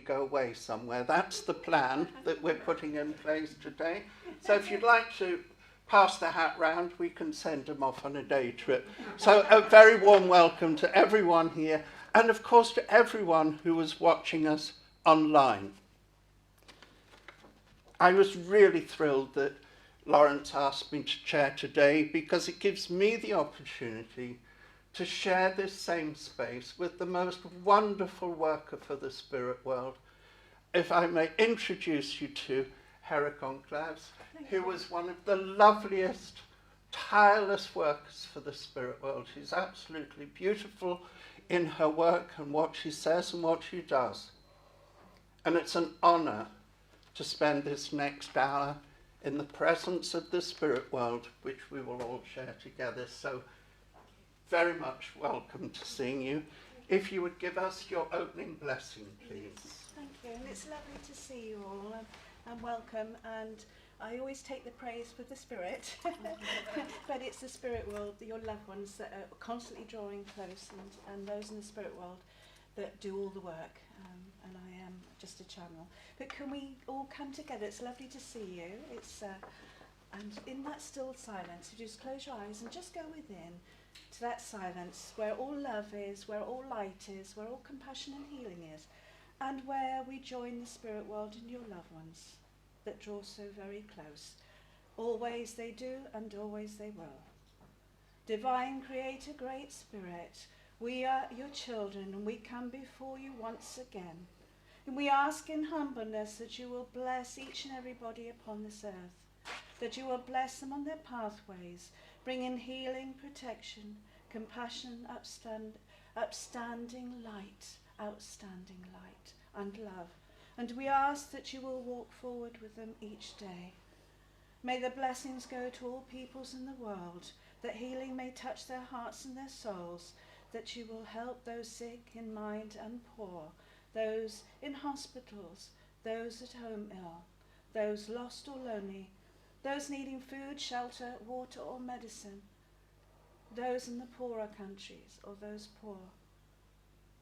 go away somewhere. That's the plan that we're putting in place today. So if you'd like to pass the hat round, we can send them off on a day trip. So a very warm welcome to everyone here, and of course to everyone who was watching us online. I was really thrilled that Lawrence asked me to chair today, because it gives me the opportunity to share this same space with the most wonderful worker for the spirit world. If I may introduce you to Hera Conclaves, who was one of the loveliest, tireless workers for the spirit world. She's absolutely beautiful in her work and what she says and what she does. And it's an honour to spend this next hour in the presence of the spirit world, which we will all share together. So very much welcome to seeing you. If you would give us your opening blessing, please. Thank you, and it's lovely to see you all, and welcome. And I always take the praise with the spirit, but it's the spirit world, your loved ones, that are constantly drawing close, and those in the spirit world that do all the work, and I am just a channel. But can we all come together? It's lovely to see you. And in that still silence, you just close your eyes and just go within to that silence where all love is, where all light is, where all compassion and healing is, and where we join the spirit world and your loved ones that draw so very close. Always they do, and always they will. Divine Creator, Great Spirit, we are your children, and we come before you once again. And we ask in humbleness that you will bless each and everybody upon this earth, that you will bless them on their pathways, bring in healing, protection, compassion, upstanding light, and love. And we ask that you will walk forward with them each day. May the blessings go to all peoples in the world, that healing may touch their hearts and their souls, that you will help those sick in mind and poor, those in hospitals, those at home ill, those lost or lonely, those needing food, shelter, water or medicine, those in the poorer countries or those poor,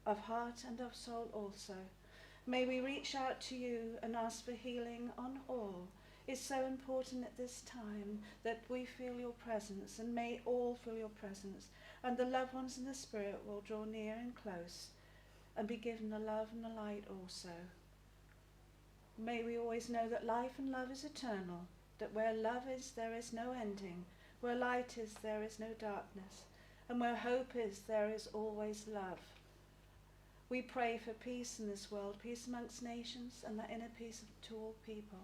of heart and of soul also. May we reach out to you and ask for healing on all. It's so important at this time that we feel your presence, and may all feel your presence, and the loved ones in the spirit will draw near and close and be given the love and the light also. May we always know that life and love is eternal, that where love is, there is no ending. Where light is, there is no darkness. And where hope is, there is always love. We pray for peace in this world, peace amongst nations, and that inner peace to all people.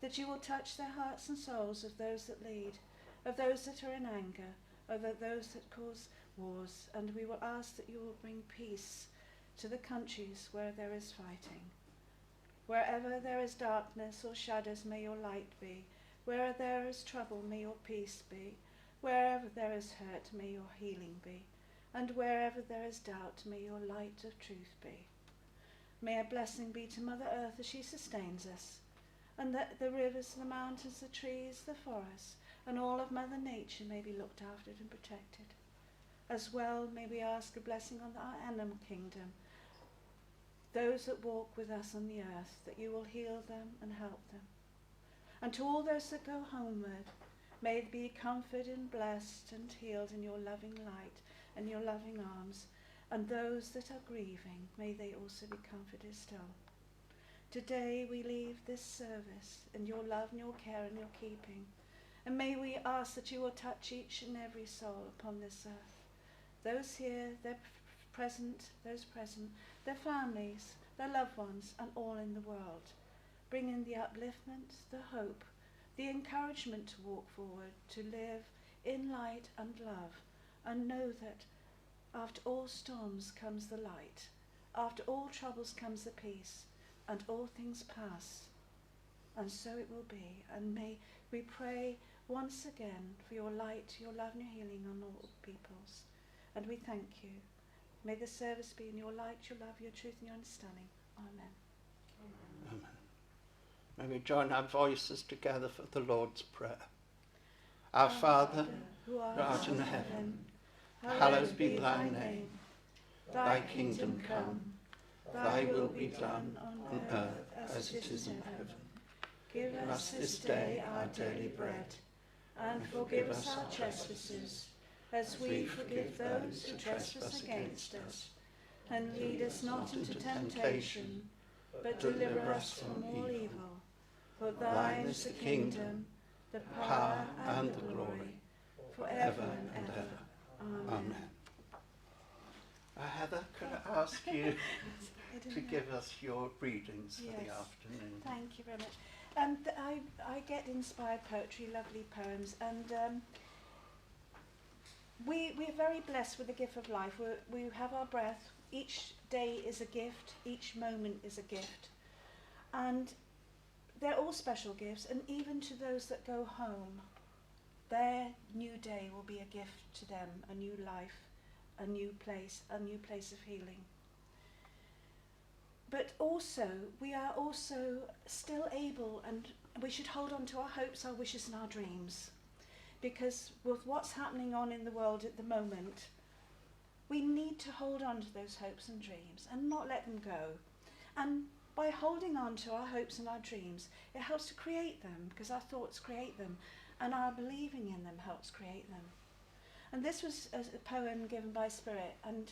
That you will touch the hearts and souls of those that lead, of those that are in anger, of those that cause wars. And we will ask that you will bring peace to the countries where there is fighting. Wherever there is darkness or shadows, may your light be. Where there is trouble, may your peace be. Wherever there is hurt, may your healing be. And wherever there is doubt, may your light of truth be. May a blessing be to Mother Earth as she sustains us, and that the rivers, the mountains, the trees, the forests, and all of Mother Nature may be looked after and protected. As well may we ask a blessing on our animal kingdom, those that walk with us on the earth, that you will heal them and help them. And to all those that go homeward, may they be comforted and blessed and healed in your loving light and your loving arms. And those that are grieving, may they also be comforted still. Today we leave this service in your love and your care and your keeping. And may we ask that you will touch each and every soul upon this earth. Those here, those present, their families, their loved ones, and all in the world. Bring in the upliftment, the hope, the encouragement to walk forward, to live in light and love, and know that after all storms comes the light, after all troubles comes the peace, and all things pass. And so it will be. And may we pray once again for your light, your love and your healing on all peoples. And we thank you. May the service be in your light, your love, your truth and your understanding. Amen. Amen. May we join our voices together for the Lord's Prayer. Our Father, who art in heaven, hallowed be thy name. Thy kingdom come, Thy will be done on earth as it is in heaven. Give us this day our daily bread, and forgive us our trespasses, as we forgive those who trespass against us. And lead us not into temptation, but deliver us from all evil. For thine is the kingdom, the power, and the glory, forever and ever. Amen. Heather, could I ask you to give us your readings for the Yes. afternoon? Thank you very much. I get inspired poetry, lovely poems, and we're very blessed with the gift of life. We have our breath. Each day is a gift. Each moment is a gift. And they're all special gifts, and even to those that go home, their new day will be a gift to them, a new life, a new place of healing. But also, we are also still able, and we should hold on to our hopes, our wishes and our dreams. Because with what's happening on in the world at the moment, we need to hold on to those hopes and dreams and not let them go. And by holding on to our hopes and our dreams, it helps to create them, because our thoughts create them, and our believing in them helps create them. And this was a poem given by Spirit, and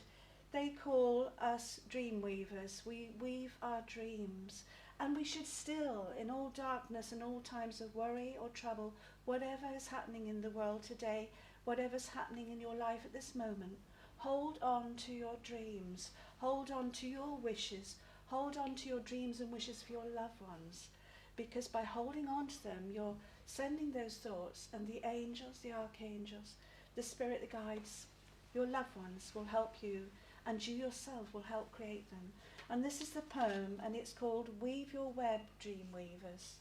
they call us dream weavers. We weave our dreams, and we should still, in all darkness and all times of worry or trouble, whatever is happening in the world today, whatever's happening in your life at this moment, hold on to your dreams, hold on to your wishes, hold on to your dreams and wishes for your loved ones, because by holding on to them, you're sending those thoughts, and the angels, the archangels, the Spirit that guides your loved ones will help you, and you yourself will help create them. And this is the poem, and it's called Weave Your Web, Dream Weavers.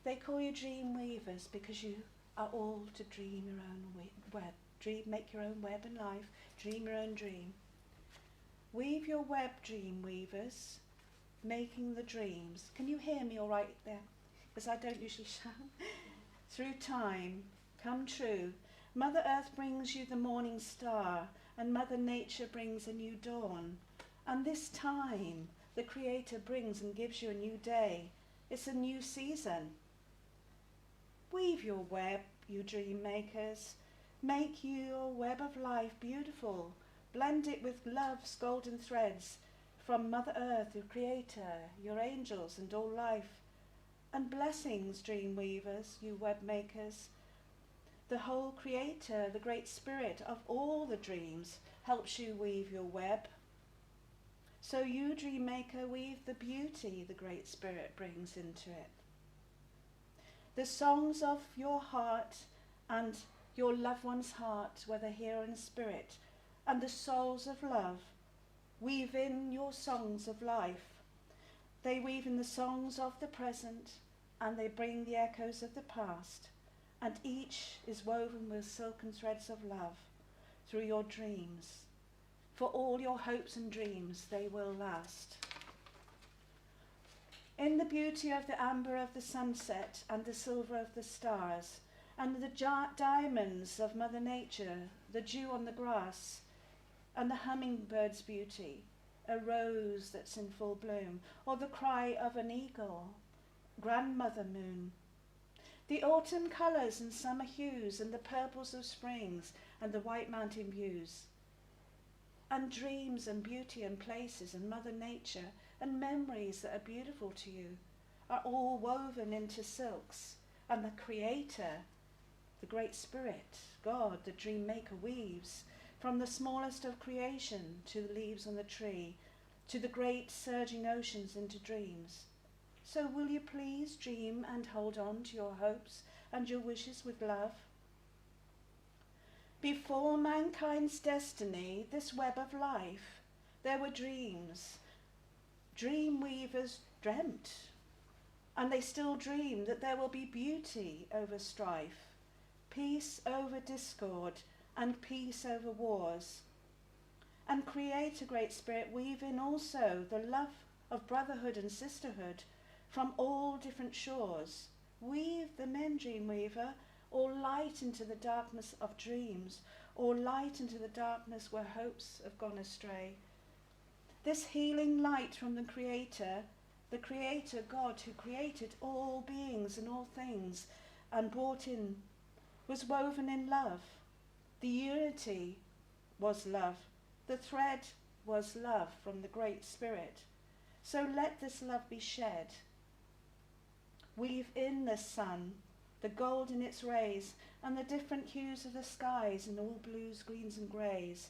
They call you dream weavers because you are all to dream your own web. Make your own web in life, dream your own dream. Weave your web, dream weavers, making the dreams. Can you hear me all right there? Because I don't usually shout. Through time, come true. Mother Earth brings you the morning star, and Mother Nature brings a new dawn. And this time, the Creator brings and gives you a new day. It's a new season. Weave your web, you dream makers. Make your web of life beautiful. Blend it with love's golden threads from Mother Earth, your Creator, your angels and all life. And blessings, dream weavers, you web makers. The whole Creator, the Great Spirit of all the dreams, helps you weave your web. So you, dream maker, weave the beauty the Great Spirit brings into it. The songs of your heart and your loved one's heart, whether here in spirit, and the souls of love, weave in your songs of life. They weave in the songs of the present, and they bring the echoes of the past, and each is woven with silken threads of love through your dreams. For all your hopes and dreams, they will last. In the beauty of the amber of the sunset and the silver of the stars, and the diamonds of Mother Nature, the dew on the grass, and the hummingbird's beauty, a rose that's in full bloom, or the cry of an eagle, grandmother moon. The autumn colours and summer hues, and the purples of springs, and the white mountain views, and dreams and beauty and places and Mother Nature, and memories that are beautiful to you, are all woven into silks, and the Creator, the Great Spirit, God, the Dream Maker, weaves from the smallest of creation to the leaves on the tree, to the great surging oceans into dreams. So will you please dream and hold on to your hopes and your wishes with love? Before mankind's destiny, this web of life, there were dreams. Dream weavers dreamt, and they still dream that there will be beauty over strife, peace over discord, and peace over wars. And Creator, Great Spirit, weave in also the love of brotherhood and sisterhood from all different shores. Weave them in, dream weaver, or light into the darkness of dreams, or light into the darkness where hopes have gone astray. This healing light from the Creator God who created all beings and all things and brought in, was woven in love. The unity was love. The thread was love from the Great Spirit. So let this love be shed. Weave in the sun, the gold in its rays, and the different hues of the skies in all blues, greens and greys,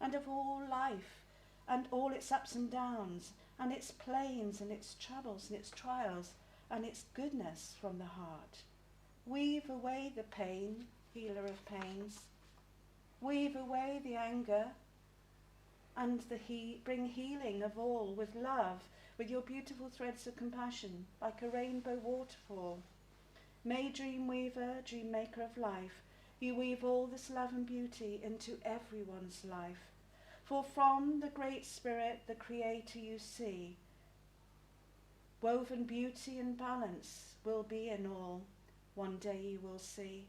and of all life, and all its ups and downs, and its plains and its troubles and its trials, and its goodness from the heart. Weave away the pain, healer of pains. Weave away the anger, and bring healing of all with love, with your beautiful threads of compassion, like a rainbow waterfall. May, dream weaver, dream maker of life, you weave all this love and beauty into everyone's life. For from the Great Spirit, the Creator, you see, woven beauty and balance will be in all, one day you will see.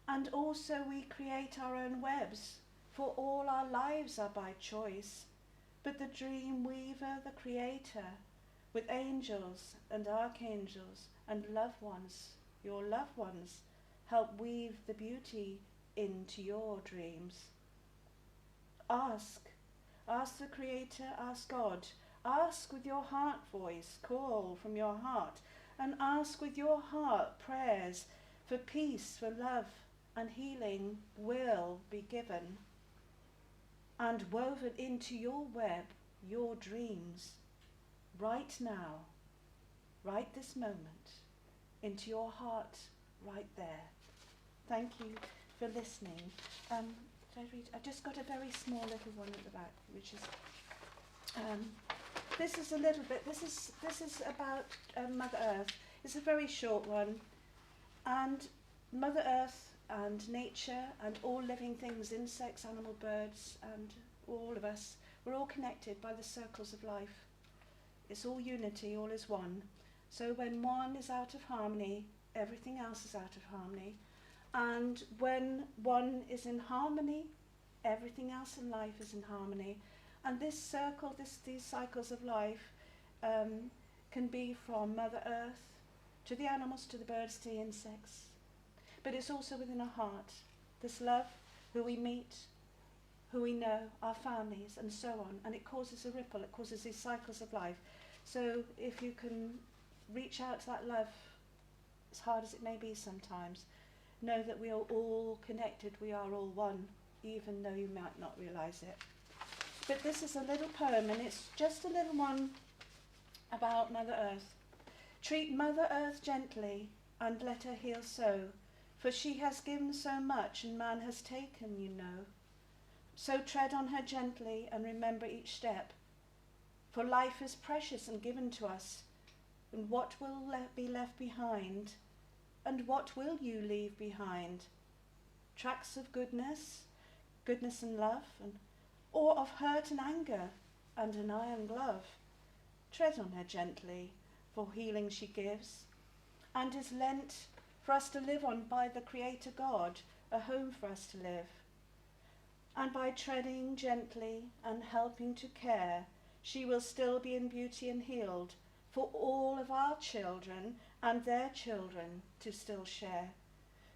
And also we create our own webs, for all our lives are by choice. But the dream weaver, the Creator, with angels and archangels and loved ones, your loved ones, help weave the beauty into your dreams. Ask the Creator, ask God, ask with your heart voice, call from your heart, and ask with your heart prayers for peace, for love, and healing will be given and woven into your web, your dreams, right now, right this moment, into your heart, right there. Thank you for listening. Did I read? I've just got a very small little one at the back, which is, this is a little bit, this is about Mother Earth. It's a very short one, and Mother Earth and nature and all living things, insects, animal, birds, and all of us, we're all connected by the circles of life. It's all unity, all is one. So when one is out of harmony, everything else is out of harmony. And when one is in harmony, everything else in life is in harmony. And this circle, these cycles of life can be from Mother Earth to the animals, to the birds, to the insects. But it's also within our heart. This love, who we meet, who we know, our families, and so on. And it causes a ripple, it causes these cycles of life. So if you can reach out to that love, as hard as it may be sometimes, know that we are all connected, we are all one, even though you might not realise it. But this is a little poem, and it's just a little one about Mother Earth. Treat Mother Earth gently, and let her heal so, for she has given so much, and man has taken, you know. So tread on her gently, and remember each step, for life is precious and given to us, and what will be left behind, and what will you leave behind? Tracks of goodness and love, or of hurt and anger, and an iron glove. Tread on her gently, for healing she gives, and is lent for us to live on by the Creator God, a home for us to live. And by treading gently and helping to care, she will still be in beauty and healed, for all of our children and their children to still share.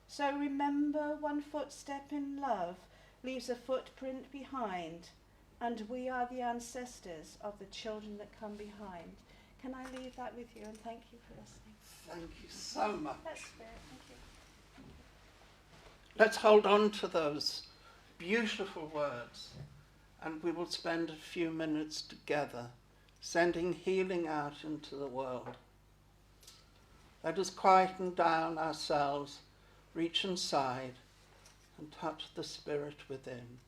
So remember, one footstep in love leaves a footprint behind, and we are the ancestors of the children that come behind. Can I leave that with you, and thank you for listening. Thank you so much. That's fair, thank you. Let's hold on to those beautiful words, and we will spend a few minutes together sending healing out into the world. Let us quieten down ourselves, reach inside, and touch the spirit within.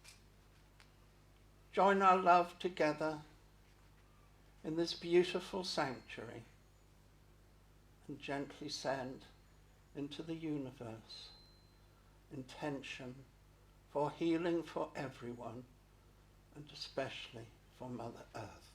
Join our love together in this beautiful sanctuary, and gently send into the universe intention for healing for everyone, and especially for Mother Earth.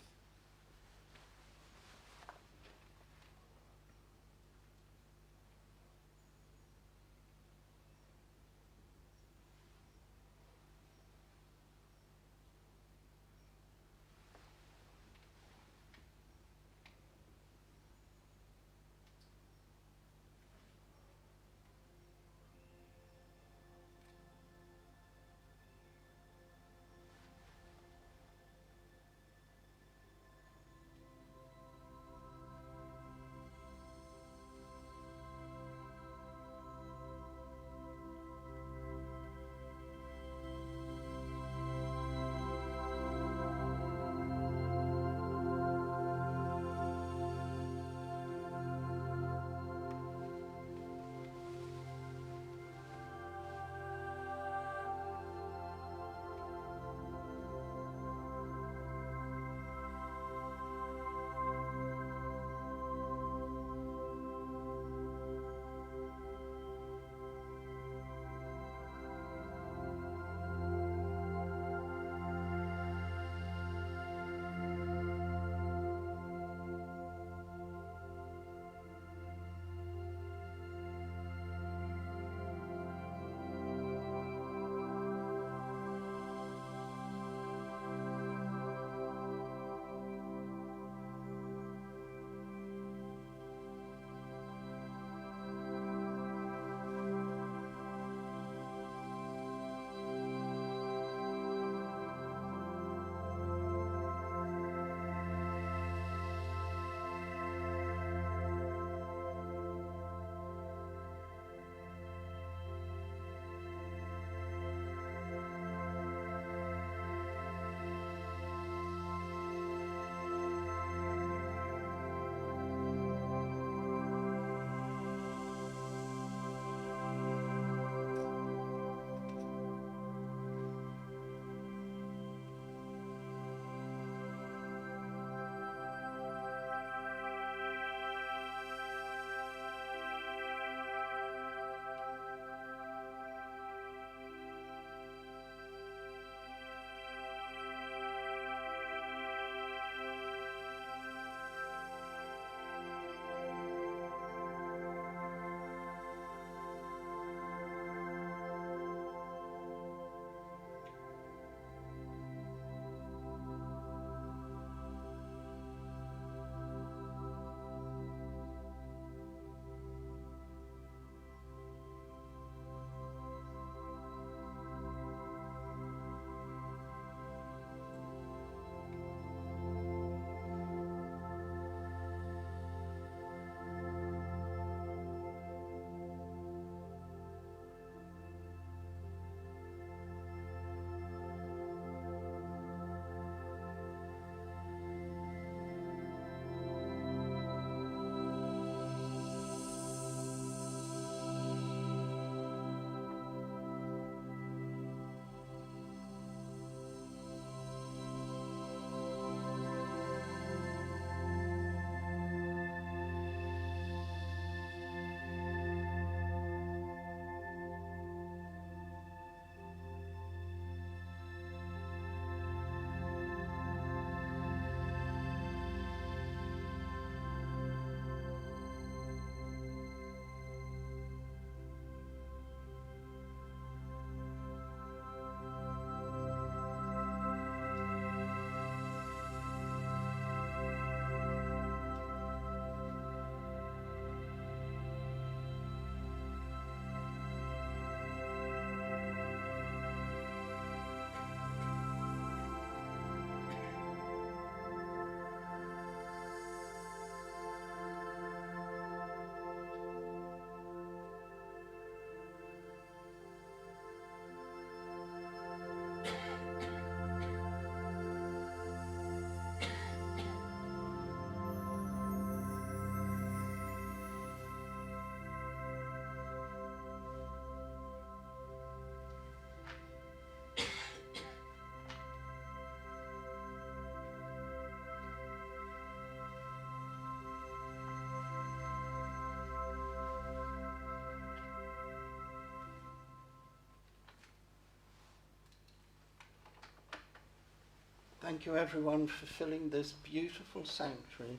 Thank you everyone for filling this beautiful sanctuary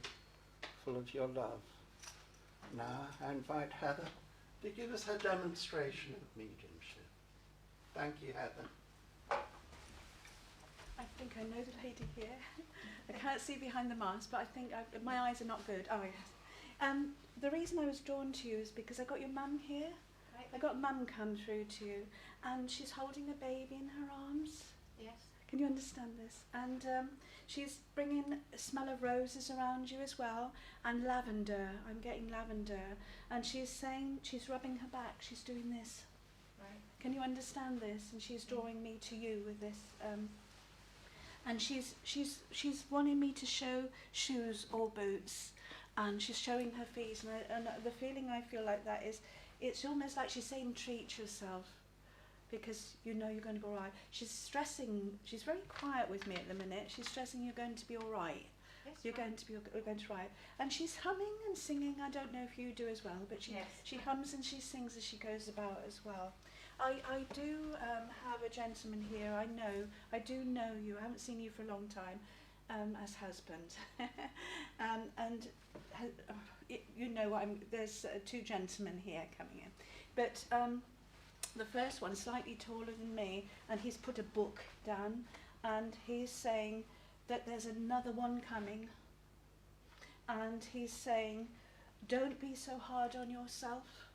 full of your love. Now I invite Heather to give us her demonstration of mediumship. Thank you, Heather. I think I know the lady here. I can't see behind the mask, but I think my eyes are not good. Oh, yes. The reason I was drawn to you is because I got your mum here. Right. I got mum come through to you, and she's holding a baby in her arms. Yes. Can you understand this? And she's bringing a smell of roses around you as well, and lavender. I'm getting lavender. And she's saying, she's rubbing her back. She's doing this. Right. Can you understand this? And she's drawing me to you with this. And she's wanting me to show shoes or boots, and she's showing her feet. And the feeling I feel like that is, it's almost like she's saying, treat yourself, because you know you're going to be all right. She's stressing. She's very quiet with me at the minute. She's stressing you're going to be all right. Yes. You're going to be right. And she's humming and singing. I don't know if you do as well, but Yes. she hums and she sings as she goes about as well. I do have a gentleman here. I do know you. I haven't seen you for a long time, as husband, you know there's two gentlemen here coming in, but the first one is slightly taller than me, and he's put a book down, and he's saying that there's another one coming, and he's saying, don't be so hard on yourself.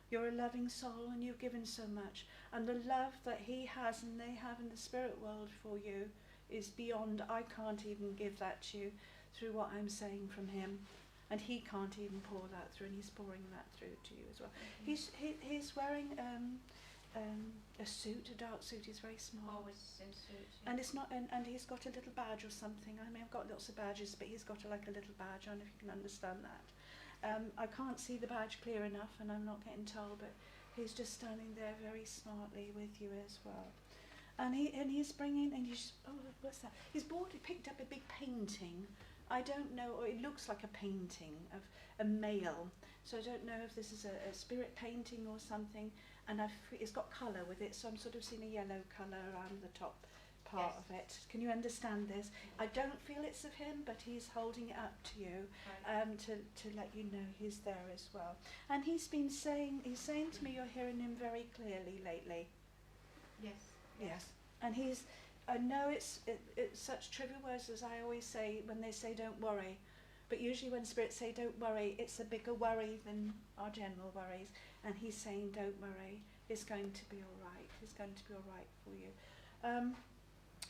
You're a loving soul and you've given so much, and the love that he has and they have in the spirit world for you is beyond. I can't even give that to you through what I'm saying from him, and he can't even pour that through, and he's pouring that through to you as well. He's wearing a suit, a dark suit. He's very small. Always in suit. Yeah. And it's not, and he's got a little badge or something. I mean, I've got lots of badges, but he's got like a little badge on, if you can understand that. I can't see the badge clear enough, and I'm not getting told, but he's just standing there very smartly with you as well. And he's bringing, and he's, oh, what's that? He's picked up a big painting. I don't know, or it looks like a painting of a male. So I don't know if this is a spirit painting or something. And it's got colour with it, so I'm sort of seeing a yellow colour around the top part Yes. of it. Can you understand this? I don't feel it's of him, but he's holding it up to you, Right. to let you know he's there as well. And he's saying to me, you're hearing him very clearly lately. Yes. Yes. And I know it's such trivial words, as I always say when they say don't worry, but usually when spirits say don't worry, it's a bigger worry than our general worries. And he's saying don't worry, it's going to be all right. It's going to be all right for you.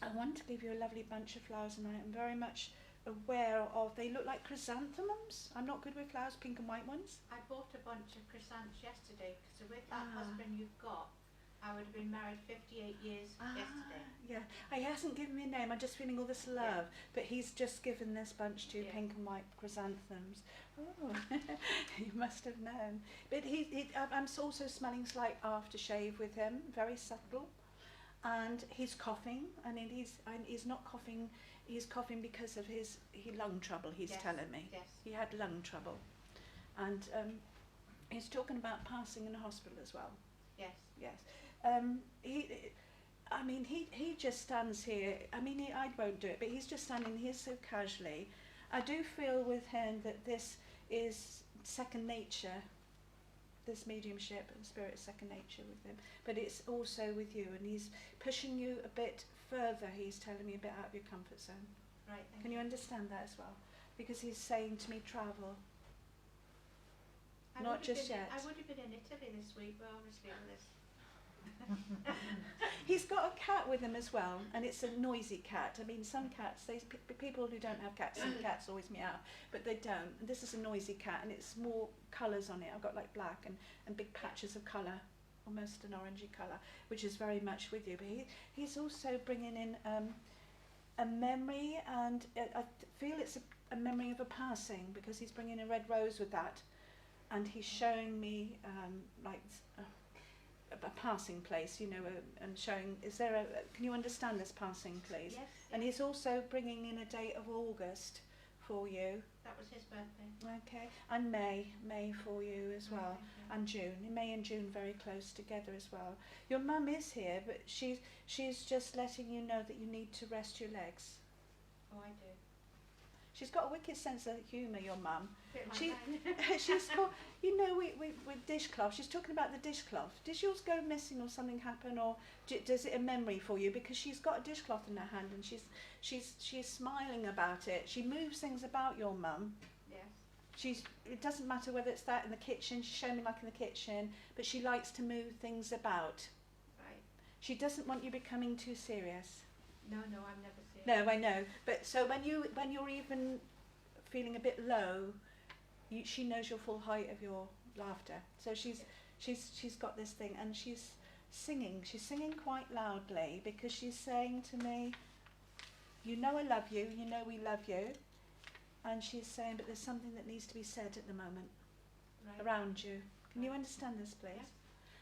I want to give you a lovely bunch of flowers, and I am very much aware of, they look like chrysanthemums. I'm not good with flowers, pink and white ones. I bought a bunch of chrysanthemums yesterday, because with that Ah. husband you've got, I would have been married 58 years yesterday. Yeah, he hasn't given me a name. I'm just feeling all this love, but he's just given this bunch to Yeah. pink and white chrysanthemums. Oh, you must have known. But I'm also smelling slight aftershave with him, very subtle. And he's coughing, and he's not coughing. He's coughing because of his lung trouble. He's Yes. telling me Yes. he had lung trouble, and he's talking about passing in a hospital as well. Yes. Yes. He just stands here. I won't do it, but he's just standing here so casually. I do feel with him that this is second nature. This mediumship and spirit is second nature with him, but it's also with you, and he's pushing you a bit further. He's telling me a bit out of your comfort zone. Right. Thank Can you understand that as well? Because he's saying to me, travel. I not would have just been yet. I would have been in Italy this week, but obviously with this. He's got a cat with him as well, and it's a noisy cat. I mean, some cats, people who don't have cats, some cats always meow, but they don't. And this is a noisy cat, and it's more colours on it. I've got like black and big patches of colour, almost an orangey colour, which is very much with you. But he's also bringing in a memory, and I feel it's a memory of a passing, because he's bringing a red rose with that, and he's showing me a passing place, and showing, can you understand this passing place? Yes. And he's also bringing in a date of August for you, That was his birthday. okay, and May for you as well, Right, and June, May and June very close together as well. Your mum is here, but she's just letting you know that you need to rest your legs. Oh, I do. She's got a wicked sense of humour, your mum. Bit like She, mine. she's got, you know, with dishcloth, she's talking about the dishcloth. Does yours go missing or something happen, or does it a memory for you? Because she's got a dishcloth in her hand and she's smiling about it. She moves things about, your mum. Yes. It doesn't matter whether it's that in the kitchen, she's shown me like in the kitchen, but she likes to move things about. Right. She doesn't want you becoming too serious. No, I'm never serious. No, I know. But so when you're even feeling a bit low, she knows your full height of your laughter. So she's got this thing, and she's singing. She's singing quite loudly because she's saying to me, "You know I love you. You know we love you." And she's saying, "But there's something that needs to be said at the moment Right. around you. Can you Right. understand this, please?" Yes.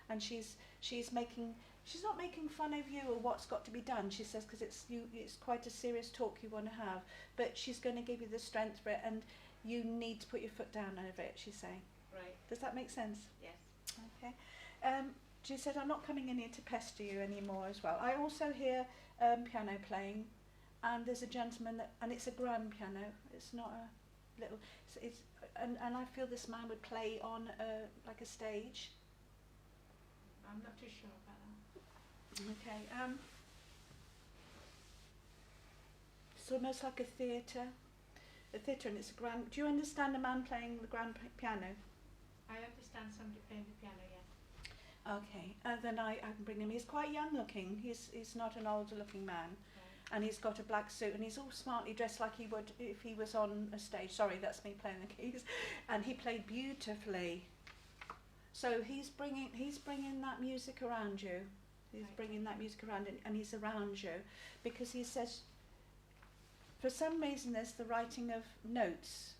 And she's not making fun of you or what's got to be done. She says because it's quite a serious talk you want to have, but she's going to give you the strength for it, and you need to put your foot down over it. She's saying. Right. Does that make sense? Yes. Okay. She said, "I'm not coming in here to pester you anymore." As well, I also hear piano playing, and there's a gentleman and it's a grand piano. It's not a little. And I feel this man would play on like a stage. I'm not too sure about that. Okay. It's almost like a theatre, and it's a grand. Do you understand a man playing the grand piano? I understand somebody playing the piano, yes. Okay. Then I can bring him. He's quite young looking. He's not an older looking man. Right. And he's got a black suit, and he's all smartly dressed like he would if he was on a stage. Sorry, that's me playing the keys. And he played beautifully. So he's bringing that music around you. He's Right. bringing that music around, and he's around you, because he says, for some reason, there's the writing of notes.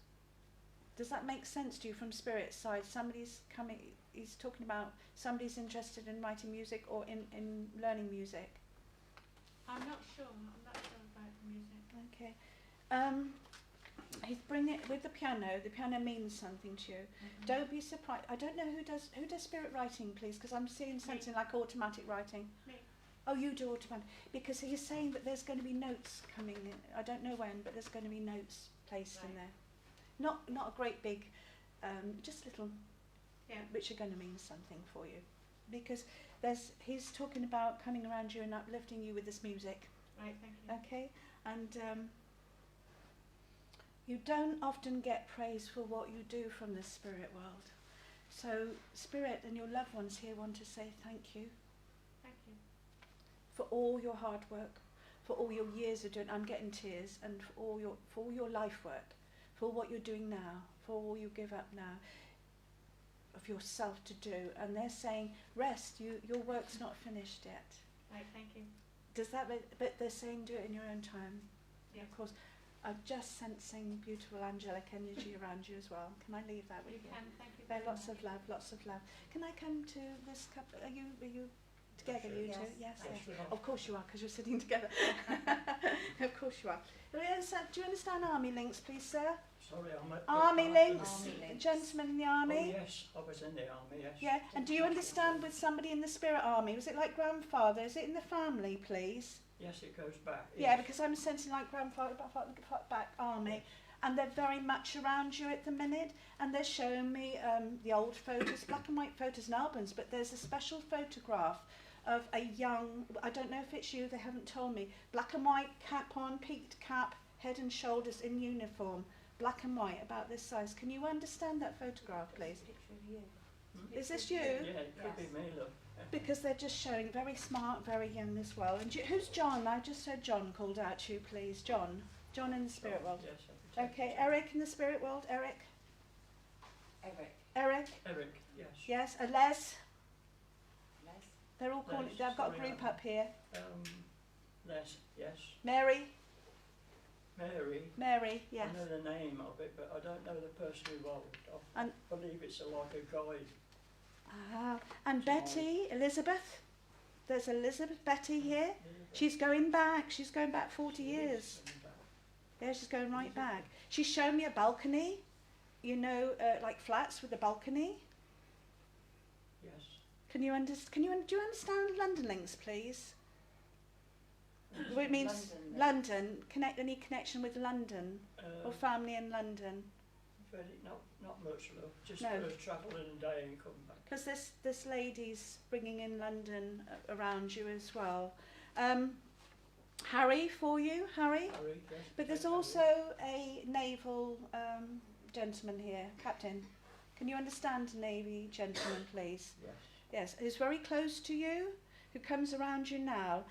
Does that make sense to you from Spirit's side? Somebody's coming. He's talking about somebody's interested in writing music or in learning music. I'm not sure. I'm not sure about the music. Okay. He's bringing it with the piano. The piano means something to you. Mm-hmm. Don't be surprised. I don't know who does spirit writing, please, because I'm seeing something like automatic writing. Me. Oh, you do automatic. Because he's saying that there's going to be notes coming in. I don't know when, but there's going to be notes placed in Right. there. Not a great big, just little, Yeah. which are going to mean something for you. Because he's talking about coming around you and uplifting you with this music. Right, thank you. Okay, and you don't often get praise for what you do from the spirit world. So Spirit and your loved ones here want to say thank you Thank you. for all your hard work, for all your years of doing. I'm getting tears, and for all your life work, for what you're doing now, for all you give up now of yourself to do. And they're saying, rest. Your work's not finished yet. Right, thank you. Does that? But they're saying do it in your own time. Yes. Of course, I'm just sensing beautiful angelic energy around you as well. Can I leave that with You you? can, thank you. There, very lots much. of love, lots of love. Can I come to this couple? Are you together, you two? Yes. Yes. Of course you are, because you're sitting together. Of course you are. Do you understand army links, please, sir? Sorry, I'm at Army links, Army links. gentlemen in the army. Oh, yes, I was in the army, yes. Yeah, and do you understand with somebody in the spirit army? Was it like grandfather? Is it in the family, please? Yes, it goes back. Yeah, yes. because I'm sensing like grandfather back army, and they're very much around you at the minute, and they're showing me the old photos, black and white photos and albums, but there's a special photograph of a young, I don't know if it's you, they haven't told me, black and white cap on, peaked cap, head and shoulders in uniform, black and white, about this size. Can you understand that photograph, please? Picture of you. Is this you? Yeah, it could Yes. be me, look. Because they're just showing very smart, very young as well. And who's John? I just heard John called out to you, please. John in the spirit world. Yes, I can take Okay, it. Eric in the spirit world. Eric. Eric. Eric. Eric, yes. Yes. Les. Les. They're all calling. Les, They've got a sorry, group I'm- up here. Les, yes. Mary. Mary, Yes. I know the name of it, but I don't know the person involved. I And- believe it's like a guide. Ah. And Betty, Elizabeth. There's Elizabeth, Betty here. She's going back. She's going back 40 years. Yeah, she's going right back. She's shown me a balcony. You know, like flats with a balcony. Yes. Do you understand London Links, please? Well, it means London. Any connection with London or family in London? Very, not much, love. Just No. travel in a day and come back. Because this lady's bringing in London around you as well. Harry for you, Harry. Harry, yes. But there's Harry. also a naval gentleman here, Captain. Can you understand a Navy gentleman, please? Yes. Yes, who's very close to you, who comes around you now.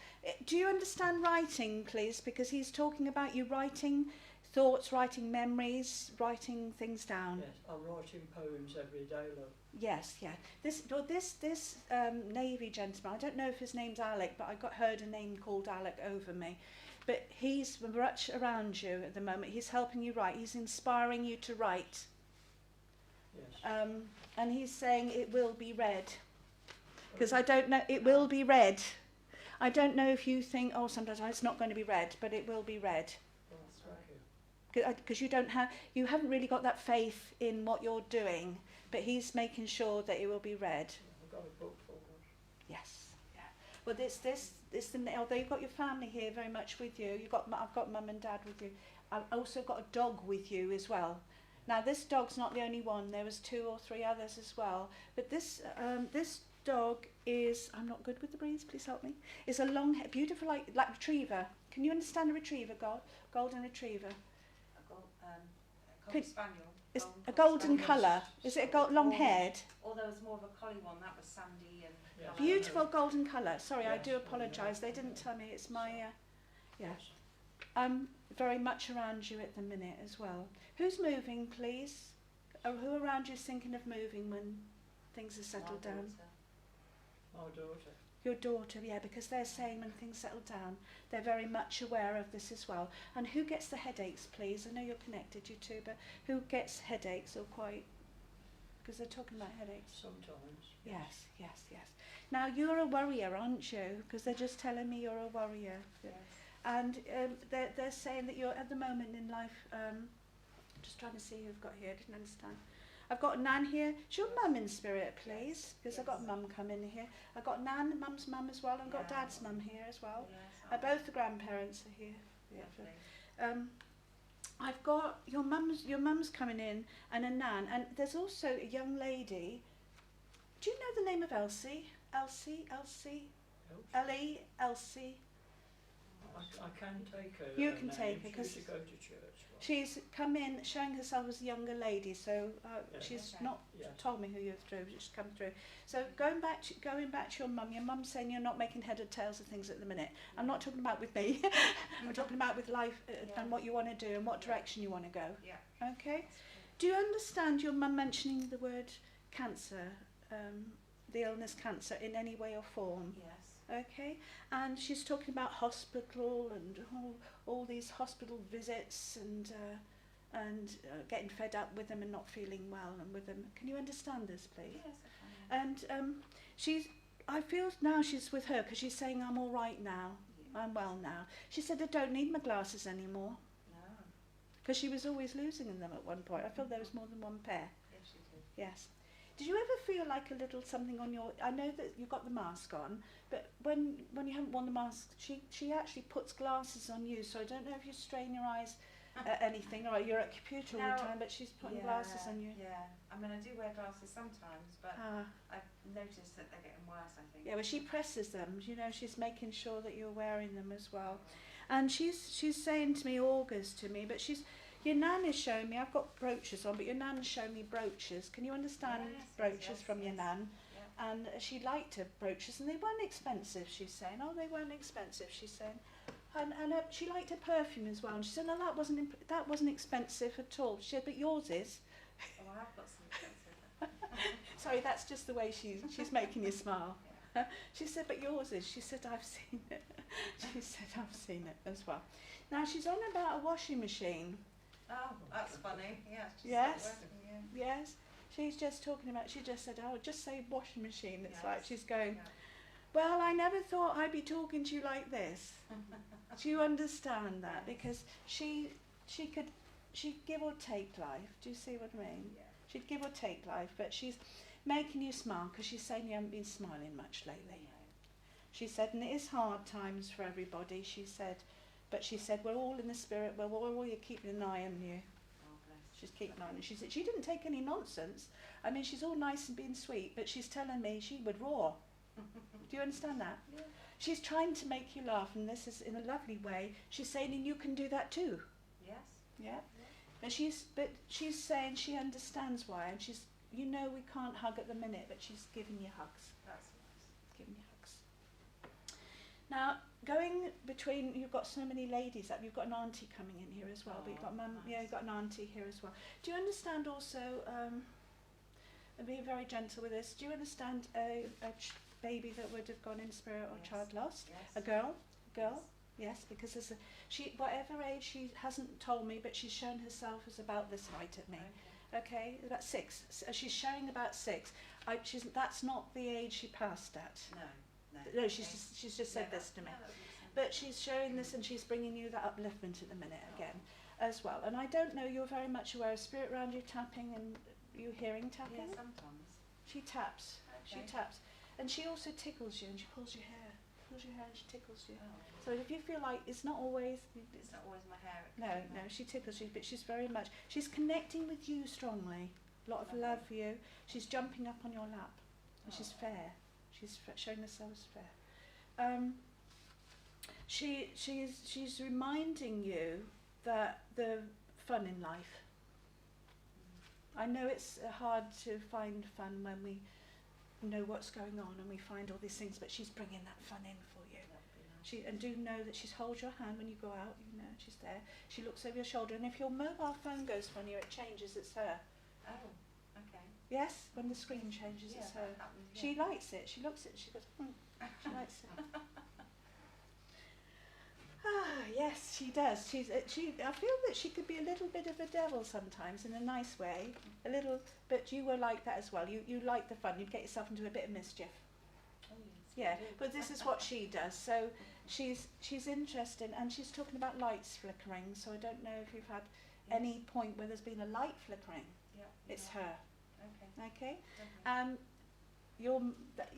Do you understand writing, please? Because he's talking about you writing thoughts, writing memories, writing things down. Yes, I'm writing poems every day, love. Yes, yeah. This Navy gentleman, I don't know if his name's Alec, but I heard a name called Alec over me. But he's much around you at the moment. He's helping you write. He's inspiring you to write. Yes. And he's saying it will be read. Because I don't know, it will be read. I don't know if you think, oh, sometimes it's not going to be read, but it will be read. Well, thank you. Because you haven't really got that faith in what you're doing, but he's making sure that it will be read. I've got a book for us. Yes. Yeah. Well, although you've got your family here very much with you, I've got mum and dad with you. I've also got a dog with you as well. Now, this dog's not the only one. There was 2 or 3 others as well. But this dog is, I'm not good with the breeds, please help me. It's a long, beautiful, like retriever. Can you understand a retriever, golden retriever? A Cocker Spaniel. It's a golden colour. Is it long-haired? Although it's more of a collie one, that was sandy and Yeah. colour. Beautiful golden colour. Sorry, I Yes. do apologise. They didn't tell me. It's my, I'm very much around you at the minute as well. Who's moving, please? Who around you is thinking of moving when things are settled down? My daughter. Your daughter, yeah, because they're saying when things settle down, they're very much aware of this as well. And who gets the headaches, please? I know you're connected, you two, but who gets headaches or quite... Because they're talking about headaches. Sometimes. Yes, yes, yes. Now, you're a worrier, aren't you? Because they're just telling me you're a worrier. Yes. And they're saying that you're, at the moment in life, just trying to see who I've got here, I didn't understand. I've got Nan here. Is your mum in spirit, please? Because I've got mum coming here. I've got Nan, mum's mum as well, and I've got Yeah. dad's mum here as well. Yes, Both the grandparents are here. lovely. I've got your mum's coming in, and a Nan, and there's also a young lady. Do you know the name of Elsie? Elsie? Ellie? Elsie? I can take her. You her can name. take her, She 'cause used to go to church. Well, She's come in showing herself as a younger lady, so Yeah. she's Okay. not Yeah. told me who you're through, she's come through. So going back to your mum's saying you're not making head or tails of things at the minute. I'm not talking about with me, I'm talking about with life and what you want to do and what direction you want to go. Yeah. Okay? Do you understand your mum mentioning the word cancer, the illness cancer, in any way or form? Yes. Okay, and she's talking about hospital and all these hospital visits and getting fed up with them and not feeling well and with them. Can you understand this, please? Yes, I can. And I feel now she's with her because she's saying I'm all right now, I'm well now. She said I don't need my glasses anymore No. because she was always losing them at one point. I feel there was more than one pair. Yes, you did. Yes. Did you ever feel like a little something on your... I know that you've got the mask on, but when you haven't worn the mask, she actually puts glasses on you, so I don't know if you strain your eyes at anything, or you're at computer all the No. time, but she's putting glasses on you. Yeah. I mean, I do wear glasses sometimes, but Ah, I've noticed that they're getting worse, I think. yeah, well, she presses them, you know, she's making sure that you're wearing them as well. And she's saying to me, augurs to me, but your nan is showing me, I've got brooches on, but your nan's showing me brooches. Can you understand Yes, brooches yes, from your yes. nan? Yeah. And she liked her brooches, and they weren't expensive, she's saying. Oh, they weren't expensive, she's saying. And she liked her perfume as well. And she said, no, that wasn't expensive at all. She said, but yours is. Oh, I have got some expensive. Sorry, that's just the way she's making you smile. She said, but yours is. She said, I've seen it. She said, I've seen it as well. Now, she's on about a washing machine. Oh, that's funny. Yeah. She's Yes. still working, yeah. Yes, she's just talking about, she just said, oh, just say washing machine. It's like Yes. she's going, Yeah. well, I never thought I'd be talking to you like this. Do you understand that? Because she'd give or take life. Do you see what I mean? Yeah. She'd give or take life, but she's making you smile because she's saying you haven't been smiling much lately. She said, and it is hard times for everybody, she said, but she said, we're all in the spirit, we're all keeping an eye on you. Oh, bless. She's keeping an eye on you. She said, she didn't take any nonsense. I mean, she's all nice and being sweet, but she's telling me she would roar. Do you understand that? Yeah. She's trying to make you laugh, and this is in a lovely way. She's saying, and you can do that too. Yes. Yeah. And she's saying she understands why, and she's, you know, we can't hug at the minute, but she's giving you hugs. That's nice. Giving you hugs. Now, going between, you've got so many ladies up. You've got an auntie coming in here as well, but you've got mum. Nice. Yeah, you've got an auntie here as well. Do you understand also? And being very gentle with this. Do you understand a baby that would have gone in spirit or Yes. child lost? Yes. A girl. Yes, because there's she, whatever age, she hasn't told me, but she's shown herself as about this height at me. Okay. Okay, about 6. So she's showing about 6. That's not the age she passed at. No. No, she's just said this to me. But she's showing this, and she's bringing you that upliftment at the minute again, as well. And I don't know, you're very much aware of spirit around you tapping, and you hearing tapping? Yeah, sometimes. She taps. Okay. She taps, and she also tickles you, and she pulls your hair, and she tickles you. Oh. So if you feel like it's not always, It's not always my hair. It no, could be no, my- she tickles you, but she's very much, she's connecting with you strongly. A lot of love for you. She's jumping up on your lap, and she's Oh. fair. She's showing herself as fair. She's reminding you that the fun in life. I know it's hard to find fun when we know what's going on and we find all these things, but she's bringing that fun in for you. That would be nice. And do know that she's holds your hand when you go out, you know, she's there. She looks over your shoulder, and if your mobile phone goes funny or it changes, it's her. Oh, okay. Yes, when the screen changes, it's her. that happens, She yeah. likes it. She looks at it. She goes, she likes it. Ah, yes, she does. I feel that she could be a little bit of a devil sometimes, in a nice way. A little, but you were like that as well. You like the fun. You'd get yourself into a bit of mischief. Oh, yes, Yeah, I do. but this is what she does. So she's interested, and she's talking about lights flickering. So I don't know if you've had Yes. any point where there's been a light flickering. Yeah, It's yeah. her. Okay. Okay. Lovely.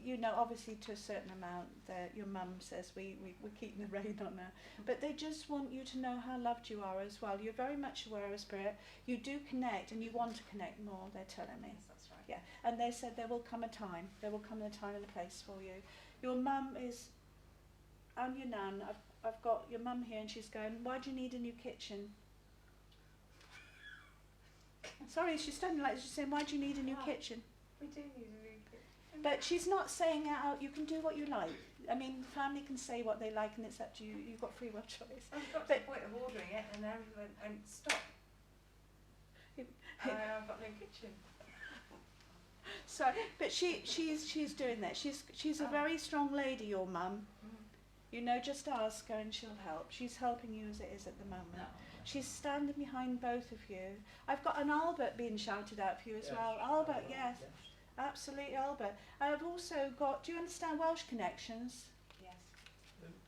You know, obviously to a certain amount, your mum says we're keeping the rain on her, but they just want you to know how loved you are as well. You're very much aware of spirit. You do connect, and you want to connect more. They're telling me. Yes, that's right. Yeah, and they said there will come a time. There will come a time and a place for you. Your mum is, and your nan. I've got your mum here, and she's going, why do you need a new kitchen? Sorry, she's standing like she's saying, why do you need a new Wow. kitchen? We do need a new kitchen. But she's not saying it out. You can do what you like. I mean, family can say what they like, and it's up to you. You've got free will choice. I've got to but- the point of ordering it, and then everyone went, stop. I've got no kitchen. So, but she's doing that. She's a very strong lady. Your mum. You know, just ask her, and she'll help. She's helping you as it is at the moment. No. She's standing behind both of you. I've got an Albert being shouted out for you as well. Albert, yes. Absolutely, Albert. I've also got, do you understand Welsh connections? Yes.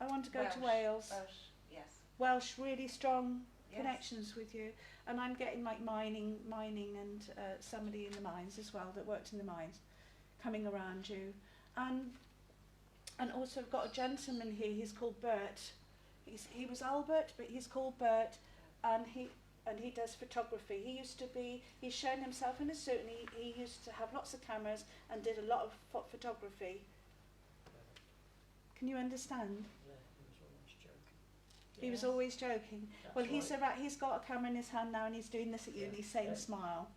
I want to go to Welsh. Wales. Welsh. Yes. Welsh, really strong Yes. connections with you. And I'm getting like mining and somebody in the mines as well that worked in the mines coming around you. And also I've got a gentleman here, he's called Bert. He was Albert, but he's called Bert, and he does photography. He's shown himself in a suit, and he used to have lots of cameras and did a lot of photography. Can you understand? Yeah, he was always joking. He was Yes. always joking. That's Well, he's right. around, he's got a camera in his hand now, and he's doing this at you, and he's saying Yeah. smile.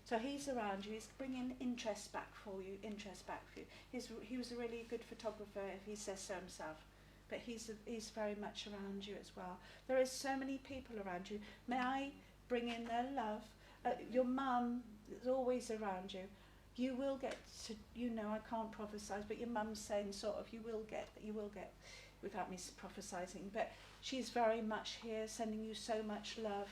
So he's around you. He's bringing interest back for you. He was a really good photographer, if he says so himself. But he's very much around you as well. There is so many people around you. May I bring in their love? Your mum is always around you. You will get to, you know, I can't prophesy, but your mum's saying sort of, you will get, without me prophesizing, but she's very much here, sending you so much love.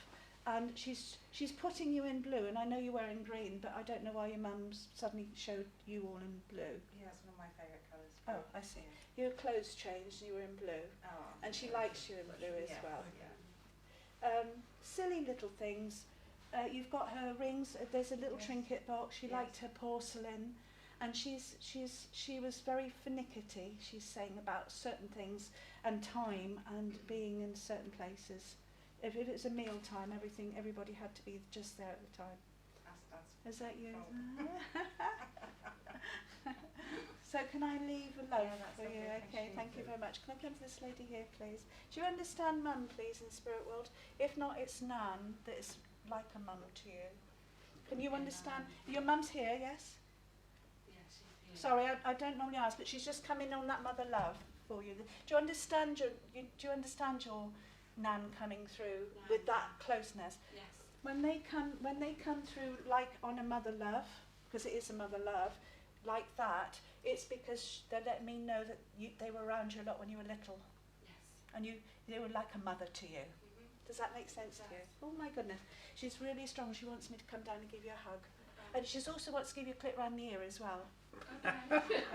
And she's putting you in blue, and I know you're wearing green, but I don't know why your mum's suddenly showed you all in blue. Yeah, it's one of my favourite colours. Oh, I see. Your clothes changed, and you were in blue. Oh. And she likes you in blue as Yeah, well. Yeah. Silly little things. You've got her rings. There's a little Yes. trinket box. She Yes. liked her porcelain. and she was very finicky. She's saying about certain things and time and being in certain places. If it was a meal time, everybody had to be just there at the time. That's Is that you? Oh. So can I leave a loaf Yeah, that's for you? lovely, Okay, thank thank you very much. Can I come to this lady here, please? Do you understand Mum, please, in Spirit World? If not, it's Nan that is like a mum to you. Can you understand? Your mum's here, yes? Sorry, I don't normally ask, but she's just come in on that mother love for you. Do you understand your Nan coming through with that closeness? Yes. When they come through like on a mother love, because it is a mother love, like that, it's because they let me know that they were around you a lot when you were little, Yes. and they were like a mother to you. Mm-hmm. Does that make sense to you? Oh my goodness, she's really strong. She wants me to come down and give you a hug, and she's also wants to give you a clip round the ear as well. Okay.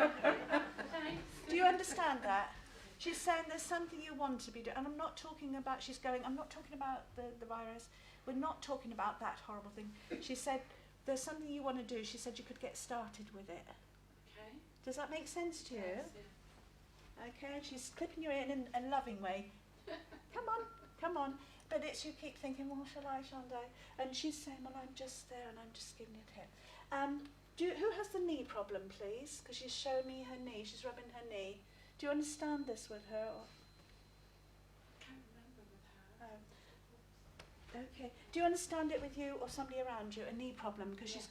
Thanks. Do you understand that? She's saying there's something you want to be doing, and I'm not talking about. I'm not talking about the virus. We're not talking about that horrible thing. She said there's something you want to do. She said you could get started with it. Okay. Does that make sense to you? Yes, Okay, and she's clipping you in a loving way. Come on. But it's you keep thinking, well, shan't I? And she's saying, well, I'm just there and I'm just giving it here. Who has the knee problem, please? Because she's showing me her knee. She's rubbing her knee. Do you understand this with her? Or? Can't remember with her. Okay. Do you understand it with you or somebody around you? A knee problem because Yes.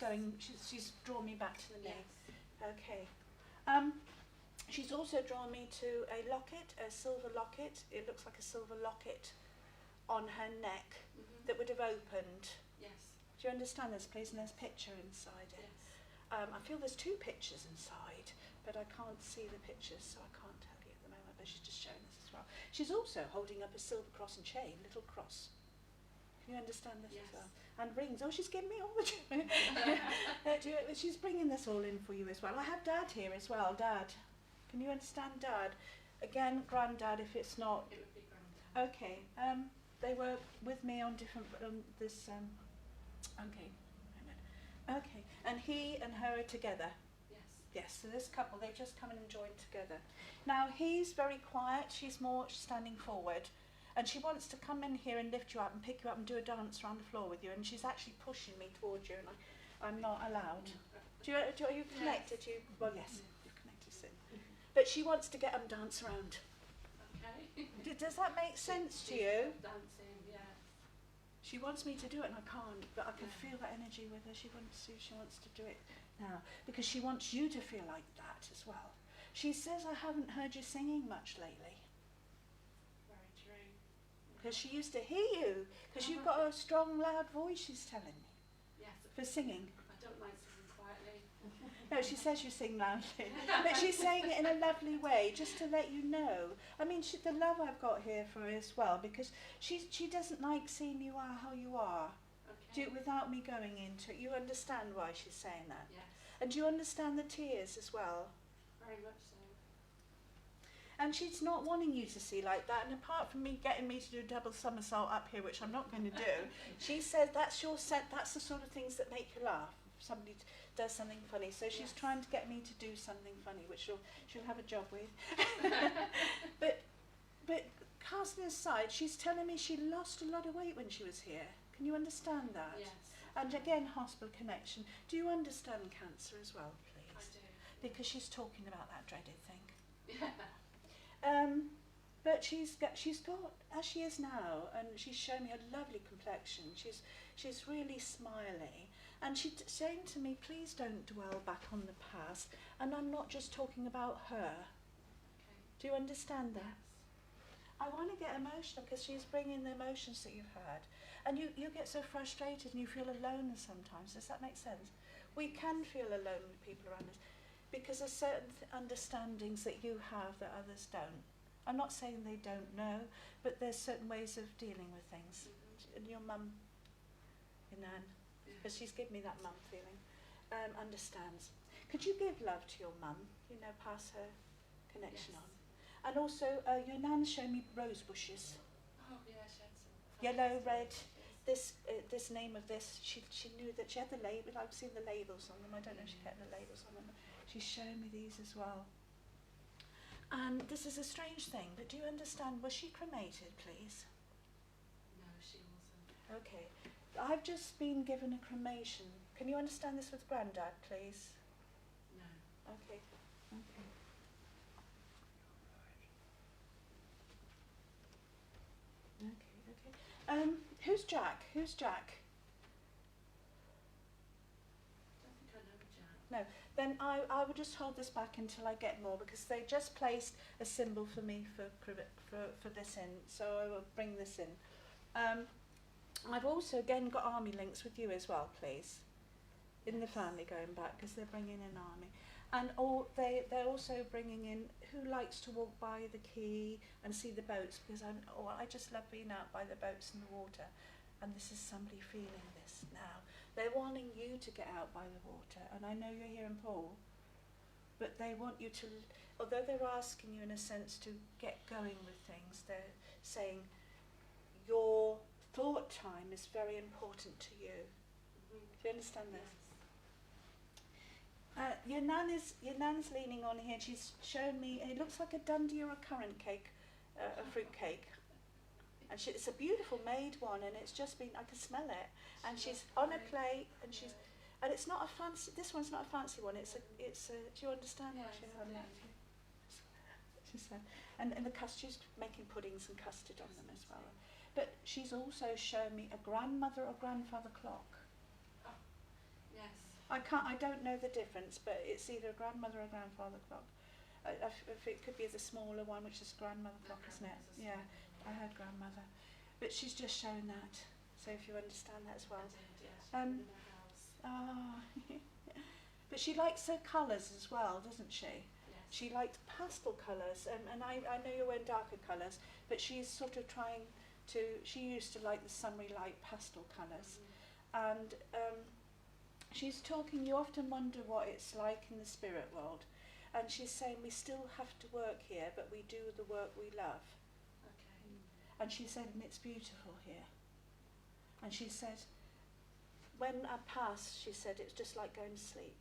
she's drawn me back to the knee. Yes. Okay. She's also drawn me to a locket, a silver locket. It looks like a silver locket on her neck Mm-hmm. that would have opened. Yes. Do you understand this, please? And there's a picture inside it. Yes. I feel there's two pictures inside, but I can't see the pictures, so I can't tell you at the moment, but she's just showing us as well. She's also holding up a silver cross and chain, little cross. Can you understand this Yes. as well? And rings. Oh, she's giving me all the she's bringing this all in for you as well. I have Dad here as well. Dad, can you understand Dad? Again, Granddad, if it's not. It would be grand. Okay. They were with me on different this. Okay. Okay. And he and her are together. Yes. Yes. So this couple, they've just come in and joined together. Now he's very quiet. She's more standing forward. And she wants to come in here and lift you up and pick you up and do a dance around the floor with you. And she's actually pushing me towards you, and I'm not allowed. Are you connected? Yes. Well, yes, you're connected soon. But she wants to get up and dance around. Okay. Does that make sense to She's you? Dancing, yes. She wants me to do it, and I can't. But I can feel that energy with her. She wants to do it now because she wants you to feel like that as well. She says, I haven't heard you singing much lately. Very true. Because she used to hear you, because you've got a strong, loud voice, she's telling me, Yes. for singing. I don't like singing quietly. No, she says you sing loudly, but she's saying it in a lovely way, just to let you know. I mean, the love I've got here for her as well, because she doesn't like seeing you are how you are, Okay. without me going into it. You understand why she's saying that? Yes. And do you understand the tears as well? Very much so. And she's not wanting you to see like that. And apart from me getting me to do a double somersault up here, which I'm not going to do, she said that's your set. That's the sort of things that make you laugh. If somebody does something funny, so she's Yes. trying to get me to do something funny, which she'll have a job with. but casting aside, she's telling me she lost a lot of weight when she was here. Can you understand that? Yes. And again, hospital connection. Do you understand cancer as well, I please? do. Because she's talking about that dreaded thing. Yeah. But she's got, as she is now, and she's shown me a lovely complexion. She's really smiley, and she's saying to me, please don't dwell back on the past. And I'm not just talking about her. Okay. Do you understand that? I want to get emotional because she's bringing the emotions that you've had. And you get so frustrated and you feel alone sometimes. Does that make sense? We can feel alone with people around us because there's certain understandings that you have that others don't. I'm not saying they don't know, but there's certain ways of dealing with things. And your mum, your Nan, because she's given me that mum feeling, understands. Could you give love to your mum? You know, pass her connection Yes. on. And also, your Nan's shown me rose bushes. Oh, yeah, she had some. Yellow, red. this name of this, she knew that she had the label. I've seen the labels on them. I don't know if she kept the labels on them. She's shown me these as well. And this is a strange thing, but do you understand? Was she cremated, please? No, she wasn't. Okay. I've just been given a cremation. Can you understand this with Grandad, please? No. Okay. Okay. Okay. Who's Jack? Who's Jack? I don't think I know Jack. Then I will just hold this back until I get more, because they just placed a symbol for me for this in, so I will bring this in. I've also again got army links with you as well, please, in the family going back, because they're bringing in army. And they're also bringing in who likes to walk by the quay and see the boats, because I just love being out by the boats in the water, and this is somebody feeling this now. They're wanting you to get out by the water, and I know you're here in Paul, but they want you to, although they're asking you in a sense to get going with things, they're saying your thought time is very important to you. Mm-hmm. Do you understand this? Yes. Your nan's leaning on here. She's shown me. It looks like a Dundee or a currant cake, a fruit cake, and it's a beautiful made one. And it's just been. I can smell it. And she's on a plate, and she's. And it's not a fancy. This one's not a fancy one. It's a. Do you understand what Yes, she's I do. She said, and the she's making puddings and custard on them as well. But she's also shown me a grandmother or grandfather clock. Yes. I don't know the difference, but it's either a grandmother or grandfather clock. If it could be the smaller one, which is grandmother clock, isn't it? Yeah, I heard grandmother. But she's just shown that, so if you understand that as well. I did, yes. Um, In the house. But she likes her colours as well, doesn't she? Yes. She likes pastel colours, and I know you're wearing darker colours, but she's sort of trying to, she used to like the summery light pastel colours. And she's talking, you often wonder what it's like in the spirit world. And she's saying we still have to work here, but we do the work we love. Okay. And she said, and it's beautiful here. And she said, when I passed, she said, it's just like going to sleep.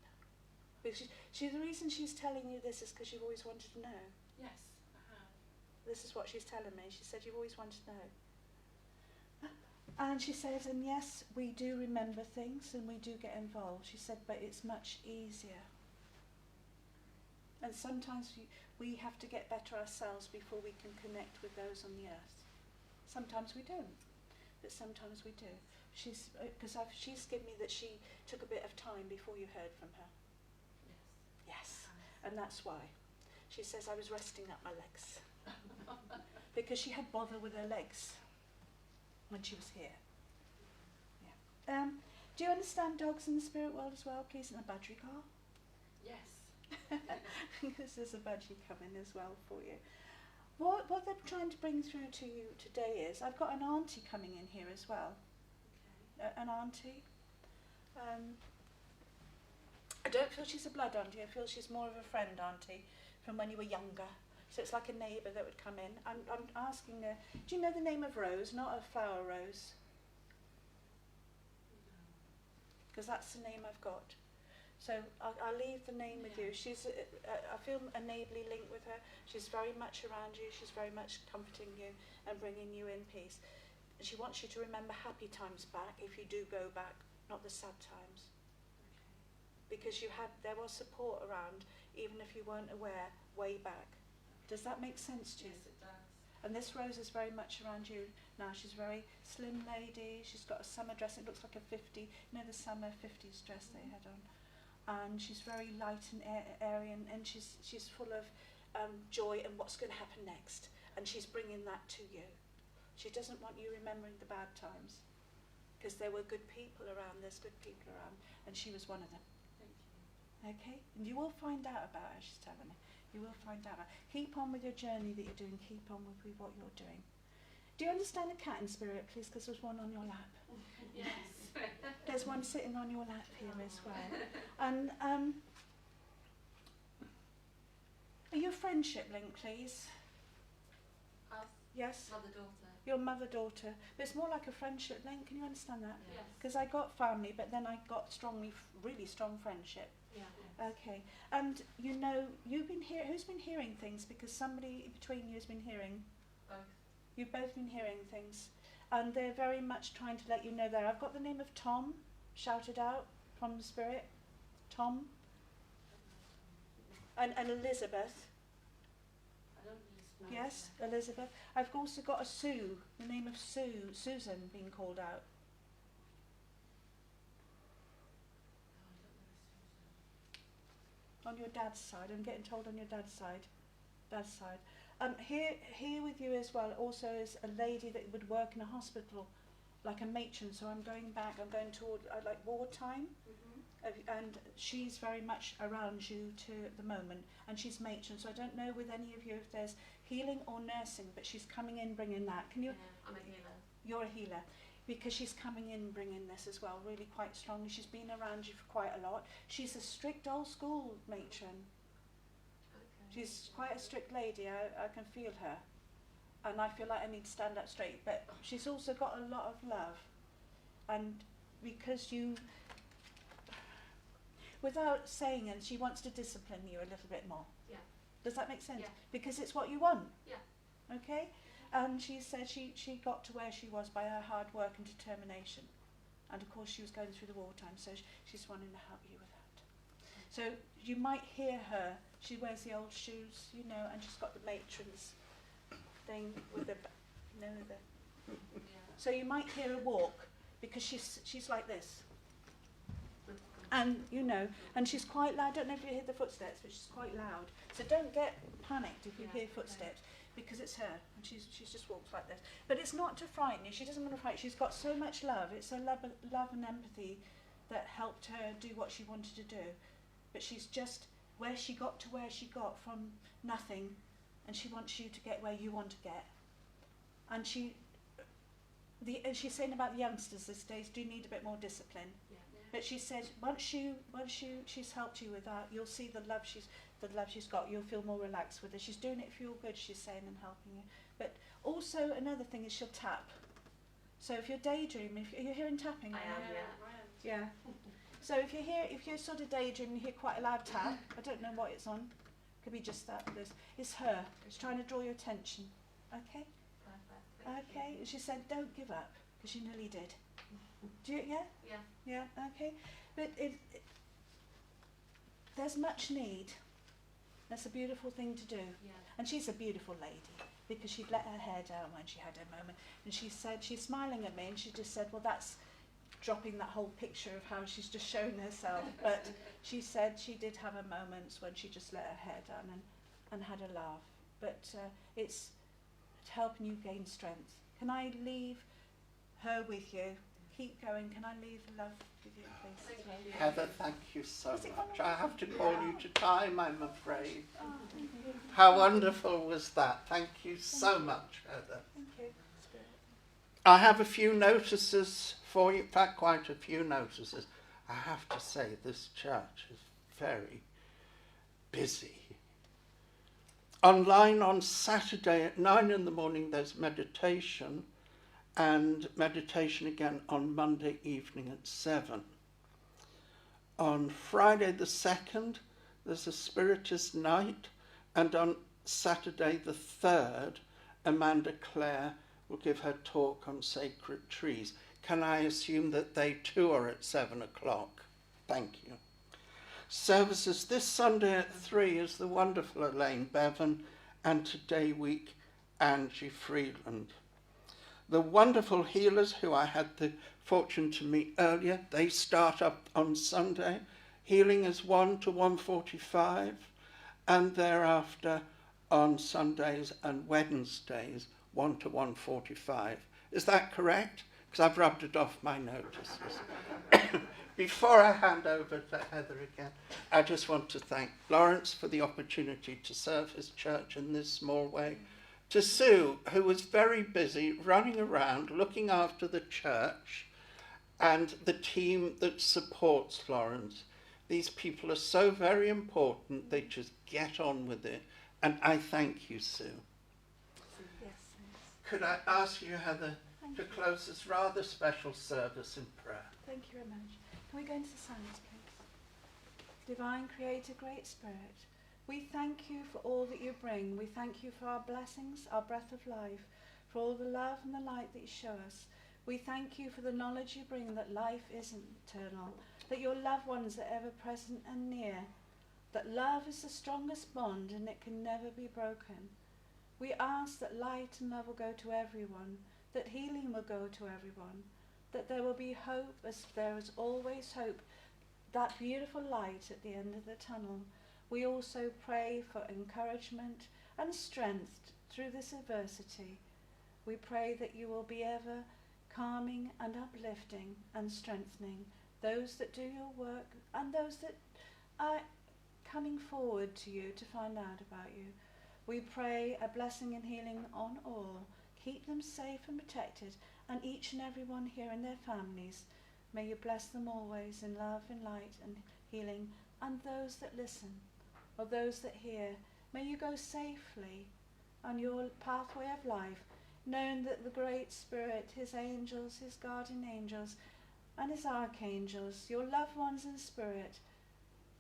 Because the reason she's telling you this is because you've always wanted to know. Yes, I have. This is what she's telling me. She said, you've always wanted to know. And she says, and yes, we do remember things and we do get involved. She said, but it's much easier. And sometimes we have to get better ourselves before we can connect with those on the earth. Sometimes we don't, but sometimes we do. She's given me that she took a bit of time before you heard from her. Yes. Yes, and that's why. She says, I was resting up my legs. Because she had bother with her legs when she was here. Yeah. Do you understand dogs in the spirit world as well, please, and a budgie Yes. Because there's a budgie coming as well for you. What they're trying to bring through to you today is, I've got an auntie coming in here as well. Okay. An auntie. I don't feel she's a blood auntie, I feel she's more of a friend auntie from when you were younger. So it's like a neighbour that would come in. I'm asking her, do you know the name of Rose, not a flower rose? Because that's the name I've got. So I'll leave the name with you. She's, I feel a neighbourly link with her. She's very much around you. She's very much comforting you and bringing you in peace. And she wants you to remember happy times back if you do go back, not the sad times. Because there was support around, even if you weren't aware, way back. Does that make sense to you? Yes, it does. And this Rose is very much around you now. She's a very slim lady. She's got a summer dress. It looks like a 50, the summer 50s dress they had on. And she's very light and airy, and she's full of joy and what's going to happen next. And she's bringing that to you. She doesn't want you remembering the bad times, because there were good people around. There's good people around, and she was one of them. Thank you. Okay, and you will find out about her. She's telling me. You will find out. Keep on with your journey that you're doing. Keep on with what you're doing. Do you understand a cat in spirit, please? Because there's one on your lap. Yes. There's one sitting on your lap here as well. And are you a friendship link, please? Us, Yes. mother-daughter. Your mother-daughter. But it's more like a friendship link. Can you understand that? Yes. Because I got family, but then I got really strong friendship. Yeah. Okay. And you know, you've been who's been hearing things? Because somebody between you has been hearing. Both. You've both been hearing things. And they're very much trying to let you know there. I've got the name of Tom shouted out from the Spirit. Tom. And Elizabeth. I don't really smell Yes, Elizabeth. I've also got a Sue, the name of Susan being called out. On your dad's side, I'm getting told on your dad's side. Here with you as well also is a lady that would work in a hospital, like a matron. So I'm going toward like wartime, and she's very much around you at the moment, and she's matron. So I don't know with any of you if there's healing or nursing, but she's coming in bringing that. Can you? Yeah, I'm a healer. You're a healer, because she's coming in bringing this as well, really quite strongly. She's been around you for quite a lot. She's a strict old school matron. Okay. She's quite a strict lady. I can feel her, and I feel like I need to stand up straight. But she's also got a lot of love, and because you, without saying it, she wants to discipline you a little bit more. Yeah. Does that make sense? Yeah. Because it's what you want. Yeah. Okay. And she said she got to where she was by her hard work and determination, and of course she was going through the wartime, so she's wanting to help you with that. So you might hear her. She wears the old shoes, you know, and she's got the matron's thing with the, you know, the. Yeah. So you might hear her walk because she's like this, and you know, and she's quite loud. I don't know if you hear the footsteps, but she's quite loud. So don't get panicked if you Yeah, hear footsteps. Because it's her, and she's just walks like this. But it's not to frighten you. She doesn't want to frighten. She's got so much love. It's her love and empathy that helped her do what she wanted to do. But she's just where she got from nothing, and she wants you to get where you want to get. And she's saying about the youngsters these days do need a bit more discipline. Yeah. But she said once she's helped you with that, you'll see the love she's got. You'll feel more relaxed with her. She's doing it for your good, she's saying, and helping you. But also another thing is she'll tap. So if you're daydreaming, if you're hearing tapping, I am, yeah. yeah. So if you're sort of daydreaming, you hear quite a loud tap. I don't know what it's on. Could be just that. It's her. She's trying to draw your attention. Okay. Perfect. Thank Okay. you. She said, "Don't give up," because you nearly did. Do you? Yeah. Yeah. Yeah. Okay. But there's much need. That's a beautiful thing to do. Yeah. And she's a beautiful lady because she'd let her hair down when she had her moment. And she said, she's smiling at me, and she just said, well, that's dropping that whole picture of how she's just shown herself. But she said she did have her moments when she just let her hair down and had a laugh. But it's helping you gain strength. Can I leave her with you? Keep going. Can I leave love with you, please? Thank you. Heather, thank you so Is it much. gone? I have to call you to time, I'm afraid. Oh, thank you. How wonderful was that? Thank you so much, Heather. Thank you. Spirit. I have a few notices for you, in fact quite a few notices. I have to say this church is very busy. Online on Saturday at 9 in the morning there's meditation, and meditation again on Monday evening at 7. On Friday the 2nd there's a Spiritist night, and on Saturday the 3rd Amanda Clare will give her talk on sacred trees. Can I assume that they too are at 7 o'clock? Thank you. Services this Sunday at 3 is the wonderful Elaine Bevan, and today week Angie Freeland. The wonderful healers who I had the fortune to meet earlier, they start up on Sunday. Healing is 1 to 1:45, and thereafter on Sundays and Wednesdays 1 to 1:45. Is that correct? Because I've rubbed it off my notices. Before I hand over to Heather again, I just want to thank Lawrence for the opportunity to serve his church in this small way. To Sue, who was very busy running around looking after the church and the team that supports Lawrence. These people are so very important, they just get on with it. And I thank you, Sue. Yes. Could I ask you, Heather, Thank to you. close this rather special service in prayer? Thank you very much. Can we go into the silence, please? Divine Creator, Great Spirit, we thank you for all that you bring. We thank you for our blessings, our breath of life, for all the love and the light that you show us. We thank you for the knowledge you bring that life isn't eternal, that your loved ones are ever present and near, that love is the strongest bond and it can never be broken. We ask that light and love will go to everyone, that healing will go to everyone, that there will be hope as there is always hope, that beautiful light at the end of the tunnel. We also pray for encouragement and strength through this adversity. We pray that you will be ever calming and uplifting and strengthening those that do your work and those that are coming forward to you to find out about you. We pray a blessing and healing on all. Keep them safe and protected, and each and every one here and their families. May you bless them always in love and light and healing, and those that listen or those that hear. May you go safely on your pathway of life, knowing that the Great Spirit, his angels, his guardian angels, and his archangels, your loved ones in spirit,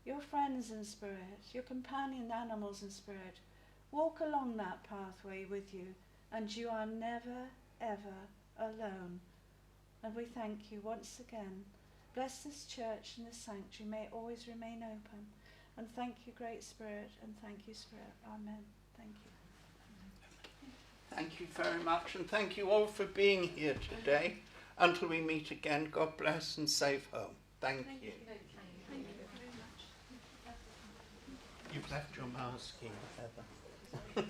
your friends in spirit, your companion animals in spirit, walk along that pathway with you, and you are never, ever alone. And we thank you once again. Bless this church and this sanctuary. May it always remain open. And thank you, Great Spirit, and thank you, Spirit. Amen. Thank you. Thank you very much, and thank you all for being here today. Until we meet again, God bless and safe home. Thank you. Thank you very much. You've left your mask here, Heather.